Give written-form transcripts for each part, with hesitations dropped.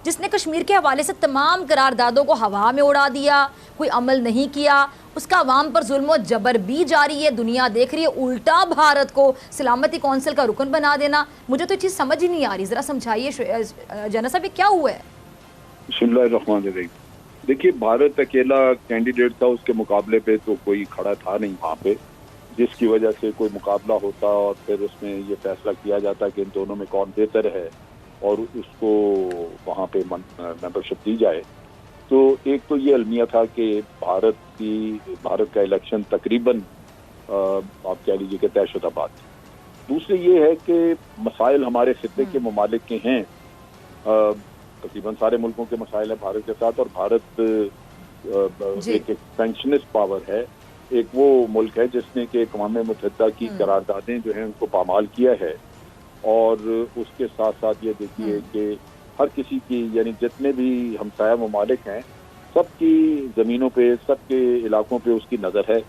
जिसने कश्मीर के हवाले से तमाम करारदादों को हवा में उड़ा दिया, कोई अमल नहीं किया, उसका अवाम पर जुल्म और जबर भी जारी है, दुनिया देख रही है। उल्टा भारत को सलामती कौंसिल का रुकन बना देना, मुझे तो ये चीज़ समझ ही नहीं आ रही। ज़रा समझाइए जना साहब, क्या हुआ है? बिस्मिल्लाहिर्रहमानिर्रहीम। देखिए, भारत अकेला कैंडिडेट था, उसके मुकाबले पे तो कोई खड़ा था नहीं वहाँ पे, जिसकी वजह से कोई मुकाबला होता और फिर उसमें ये फैसला किया जाता कि इन दोनों में कौन बेहतर है और उसको वहाँ पे मेंबरशिप दी जाए। तो एक तो ये अलमिया था कि भारत का इलेक्शन तकरीबन आप कह लीजिए कि तयशुदा बात। दूसरी ये है कि मसाइल हमारे खित्ते के ममालिक के हैं, तकरीबन सारे मुल्कों के मसाइल है भारत के साथ, और भारत एक एक्सपेंशनिस्ट पावर है। एक वो मुल्क है जिसने कि अक़वाम मुत्तहिदा की करारदादें जो हैं उनको पामाल किया है, और उसके साथ साथ ये देखिए कि हर किसी की, यानी जितने भी हमसाया ममालिक हैं, सबकी ज़मीनों पे, सबके इलाकों पे उसकी नज़र है,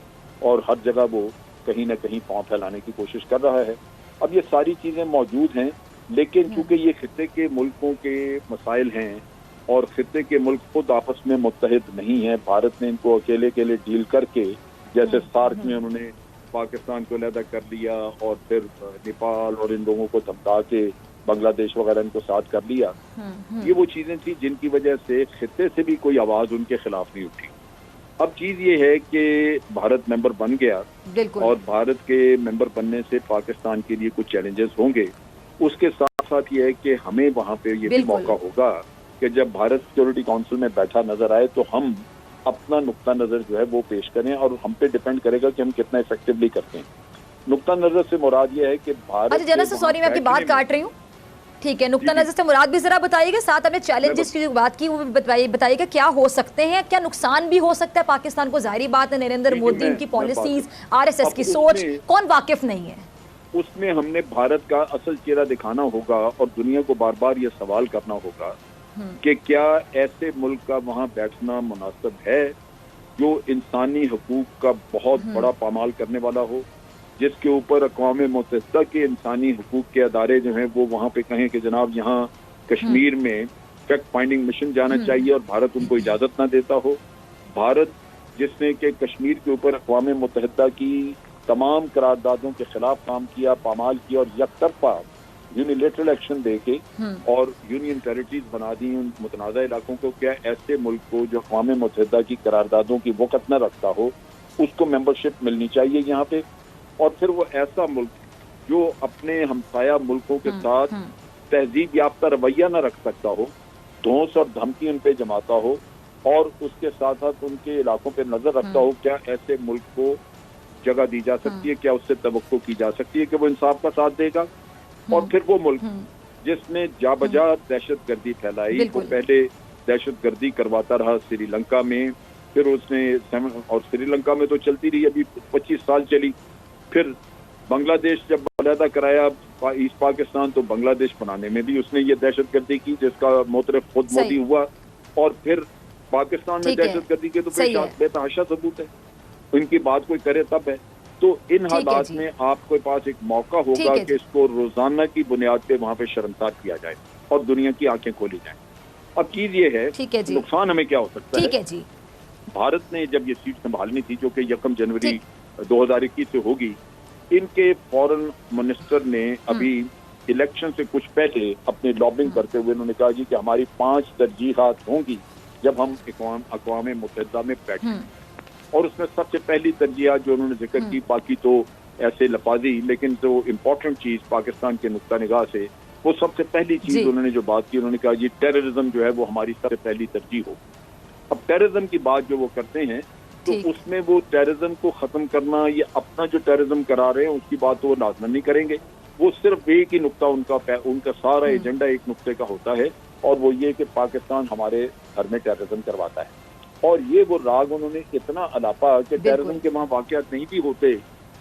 और हर जगह वो कहीं ना कहीं पाँव फैलाने की कोशिश कर रहा है। अब ये सारी चीज़ें मौजूद हैं, लेकिन चूंकि ये खित्ते के मुल्कों के मसाइल हैं और खित्ते के मुल्क खुद आपस में मुत्तहिद नहीं है, भारत ने इनको अकेले अकेले डील करके, जैसे सार्क में उन्होंने पाकिस्तान को अलहदा कर लिया और फिर नेपाल और इन लोगों को धमका के बांग्लादेश वगैरह इनको साथ कर लिया। ये वो चीजें थी जिनकी वजह से खित्ते से भी कोई आवाज उनके खिलाफ नहीं उठी। अब चीज ये है कि भारत मेंबर बन गया, और भारत के मेंबर बनने से पाकिस्तान के लिए कुछ चैलेंजेस होंगे। उसके साथ साथ ये है कि हमें वहाँ पे ये भी मौका होगा कि जब भारत सिक्योरिटी काउंसिल में बैठा नजर आए तो हम अपना नुक्ता नजर जो है वो पेश करें, और हम पे डिपेंड करेगा कि हम कितना इफेक्टिवली करते हैं। नुक्ता नजर से मुराद ये है कि भारत, अच्छा जना, सॉरी मैं आपकी बात काट रही हूँ, ठीक है, नुक्ता नजर से मुराद भी जरा बताइएगा, साथ हमने चैलेंजेस की बात की वो भी बताइएगा, क्या हो सकते हैं, क्या नुकसान भी हो सकता है पाकिस्तान को? जाहिर बात है नरेंद्र मोदी, उनकी पॉलिसीज, आरएसएस की सोच, कौन वाकिफ नहीं है? उसमें हमने भारत का असल चेहरा दिखाना होगा और दुनिया को बार बार ये सवाल करना होगा कि क्या ऐसे मुल्क का वहाँ बैठना मुनासिब है जो इंसानी हकूक का बहुत बड़ा पामाल करने वाला हो, जिसके ऊपर अक़वाम मुत्तहिदा के इंसानी हकूक के अदारे जो हैं वो वहाँ पे कहें कि जनाब यहाँ कश्मीर में फैक्ट फाइंडिंग मिशन जाना चाहिए, और भारत उनको इजाज़त ना देता हो। भारत जिसने कि कश्मीर के ऊपर अक़वाम मुत्तहिदा की तमाम करारदादों के खिलाफ काम किया, पामाल किया, और यकतरफा यूनिलेटरल एक्शन दे के और यूनियन टेरिटरीज बना दी उन मुतनाज़ा इलाकों को, क्या ऐसे मुल्क को जो अक़वाम मुत्तहिदा की करारदादों की वक़्त न रखता हो उसको मेंबरशिप मिलनी चाहिए यहाँ पे। और फिर वो ऐसा मुल्क जो अपने हमसाया मुल्कों के साथ तहजीब याफ्ता रवैया न रख सकता हो, धौंस और धमकी उन पे जमाता हो, और उसके साथ साथ उनके इलाकों पे नजर रखता हो, क्या ऐसे मुल्क को जगह दी जा सकती है, क्या उससे तवक्को की जा सकती है कि वो इंसाफ का साथ देगा। और फिर वो मुल्क जिसने जाबजा दहशत गर्दी फैलाई, वो पहले दहशत गर्दी करवाता रहा श्रीलंका में, फिर उसने, और श्रीलंका में तो चलती रही, अभी 25 साल चली। फिर बांग्लादेश जब अलहदा कराया ईस्ट पाकिस्तान, तो बांग्लादेश बनाने में भी उसने ये दहशत गर्दी की, जिसका मोतरफ खुद मोदी हुआ। और फिर पाकिस्तान में दहशत गर्दी के तो बेतहाशा सबूत है, इनकी बात कोई करे तब है। तो इन हालात में आपके पास एक मौका होगा कि इसको रोजाना की बुनियाद पे वहाँ पे शर्मसार किया जाए और दुनिया की आंखें खोली जाएं। अब चीज ये है, नुकसान हमें क्या हो सकता है जी? भारत ने जब ये सीट संभालनी थी, जो कि 1 जनवरी 2021 से होगी, इनके फॉरेन मिनिस्टर ने अभी इलेक्शन से कुछ पहले अपनी लॉबिंग करते हुए उन्होंने कहा जी कि हमारी 5 तरजीहात होंगी जब हम अक़वाम मुत्तहिदा में बैठे, और उसमें सबसे पहली तरजीहात जो उन्होंने जिक्र की, बाकी तो ऐसे लफाजी, लेकिन जो इम्पोर्टेंट चीज पाकिस्तान के नुक्ता निगाह से, वो सबसे पहली चीज उन्होंने जो बात की, उन्होंने कहा जी टेररिज्म जो है वो हमारी सबसे पहली तरजीह हो। अब टेररिज्म की बात जो वो करते हैं, तो उसमें वो टेररिज्म को खत्म करना या अपना जो टेररिज्म करा रहे हैं उसकी बात तो वो लाजमन नहीं करेंगे। वो सिर्फ एक ही नुक्ता, उनका सारा एजेंडा एक नुक्ते का होता है, और वो ये कि पाकिस्तान हमारे घर में टेररिज्म करवाता है। और ये वो राग उन्होंने इतना अलापा कि टेररिज्म के वहाँ वाकयात नहीं भी होते,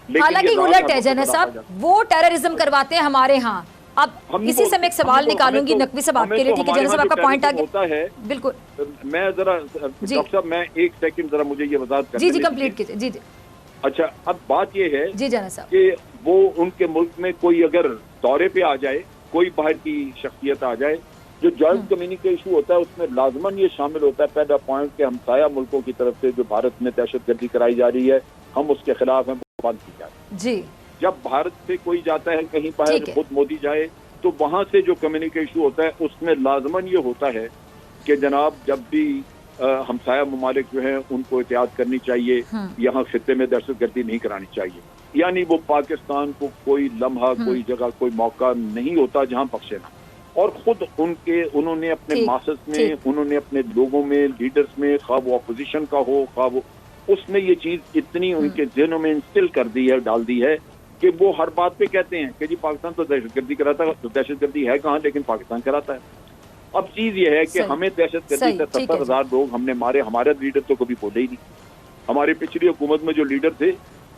हालांकि उलट है जना साहब, वो टेररिज्म करवाते हैं हमारे यहाँ। अब इसी से मैं एक सवाल निकालूंगी नकवी साहब आपके लिए, ठीक है? जना साहब आपका पॉइंट आ गया है, बिल्कुल। मैं जरा डॉक्टर साहब, मैं एक सेकंड जरा मुझे ये वजाहत करने जी कंप्लीट कीजिए। जी जी, अच्छा, अब बात ये है जी जना साहब कि वो उनके मुल्क में कोई अगर दौरे पे आ जाए, कोई बाहर की शख्सियत आ जाए, जो जॉइंट कम्युनिके इशू होता है उसमें लाजमन ये शामिल होता है पहला पॉइंट के हमसाया मुल्कों की तरफ से जो भारत में दहशतगर्दी कराई जा रही है हम उसके खिलाफ हैं, वो बंद की जाए। जी, जब भारत से कोई जाता है कहीं बाहर, खुद मोदी जाए, तो वहां से जो कम्युनिके इशू होता है उसमें लाजमन ये होता है कि जनाब जब भी हमसाया ममालिक जो हैं उनको एहतियात करनी चाहिए, यहाँ खित्ते में दहशतगर्दी नहीं करानी चाहिए। यानी वो पाकिस्तान को कोई लम्हा, कोई जगह, कोई मौका नहीं होता जहां बख्शे ना। और खुद उन्होंने अपने मासस में, उन्होंने अपने लोगों में, लीडर्स में, खा वो अपोजिशन का हो, खा वो, उसमें ये चीज इतनी उनके जहनों में इंस्टिल कर दी है, डाल दी है कि वो हर बात पे कहते हैं कि जी पाकिस्तान तो दहशतगर्दी कराता है, तो दहशतगर्दी है कहाँ, लेकिन पाकिस्तान कराता है। अब चीज ये है कि हमें दहशतगर्दी से 70,000 लोग हमने मारे, हमारे लीडर तो कभी बोले ही नहीं। हमारी पिछली हुकूमत में जो लीडर थे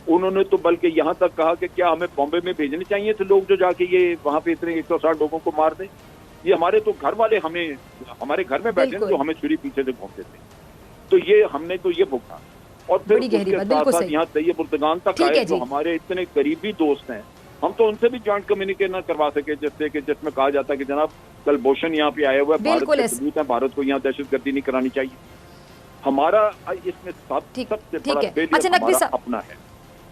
उन्होंने तो बल्कि यहाँ तक कहा कि क्या हमें बॉम्बे में भेजने चाहिए थे लोग जो जाके ये वहां पे इतने 160 लोगों को मार दें। ये हमारे तो घर वाले हमें, हमारे घर में बैठे जो हमें छुरी पीछे से घूमते थे, तो ये हमने तो ये भुगता। और फिर उसके साथ साथ यहाँ तैयब उर्दगान तक आए जो हमारे इतने करीबी दोस्त हैं, हम तो उनसे भी जॉइंट कम्युनिके न करवा सके, जैसे कि जिसमें कहा जाता है कि जनाब कल बोशन यहाँ पे आया हुआ है, भारत के सबूत है, भारत को यहाँ दहशतगर्दी नहीं करानी चाहिए। हमारा इसमें सबसे बड़ा फेलियर हमारा अपना है।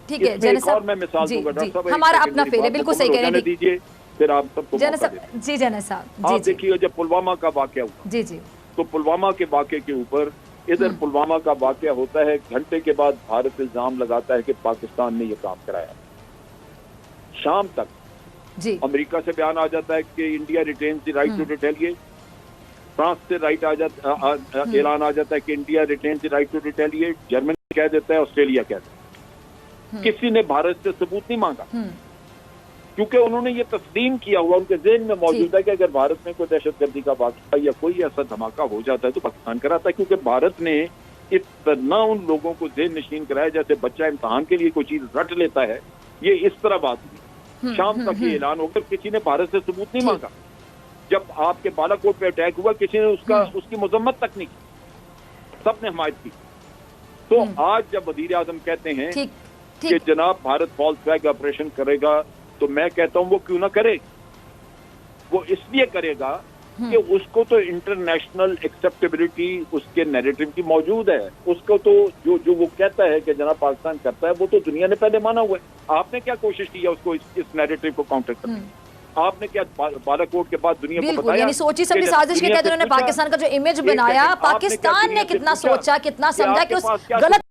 ठीक है, और मैं मिसाल दूंगा डॉक्टर साहब, हमारा अपना फेलियर, बिल्कुल सही कह रहे हैं, दीजिए फिर आप सबको जी जनरल साहब। आप देखिए जब पुलवामा का वाकया हुआ, जी जी, तो पुलवामा के वाकये के ऊपर इधर पुलवामा का वाकया होता है, घंटे के बाद भारत इल्जाम लगाता है कि पाकिस्तान ने ये काम कराया। शाम तक जी अमेरिका से बयान आ जाता है कि India retains the right to retaliate, France से राइट आ जाता, ऐलान आ जाता है कि India retains the right to retaliate, Germany कह देता है, ऑस्ट्रेलिया कह देता है। किसी ने भारत से सबूत नहीं मांगा, क्योंकि उन्होंने ये तस्लीम किया हुआ, उनके ज़हन में मौजूद है कि अगर भारत में कोई दहशतगर्दी का वाक़या या कोई ऐसा धमाका हो जाता है तो पाकिस्तान कराता है, क्योंकि भारत ने इतना उन लोगों को ज़हन नशीन कराया जैसे बच्चा इम्तहान के लिए कोई चीज रट लेता है। ये इस तरह बात हुई। शाम तक ये ऐलान होकर किसी ने भारत से सबूत नहीं मांगा। जब आपके बालाकोट पे अटैक हुआ किसी ने उसकी मजम्मत तक नहीं की, सबने हमायत की। तो आज जब वजीर आजम कहते हैं कि जनाब भारत फॉल्स फ्लैग ऑपरेशन करेगा, तो मैं कहता हूं वो क्यों ना करे। वो इसलिए करेगा कि उसको तो इंटरनेशनल एक्सेप्टेबिलिटी उसके नैरेटिव की मौजूद है। उसको तो जो वो कहता है कि जनाब पाकिस्तान करता है वो तो दुनिया ने पहले माना हुआ है। आपने क्या कोशिश की है उसको इस नैरेटिव को काउंटर करने की? आपने क्या बालाकोट के बाद दुनिया को बताया? यानी सोची समझी साजिश के तहत उन्होंने पाकिस्तान का जो इमेज बनाया, पाकिस्तान ने कितना सोचा, कितना समझा कि उस गलत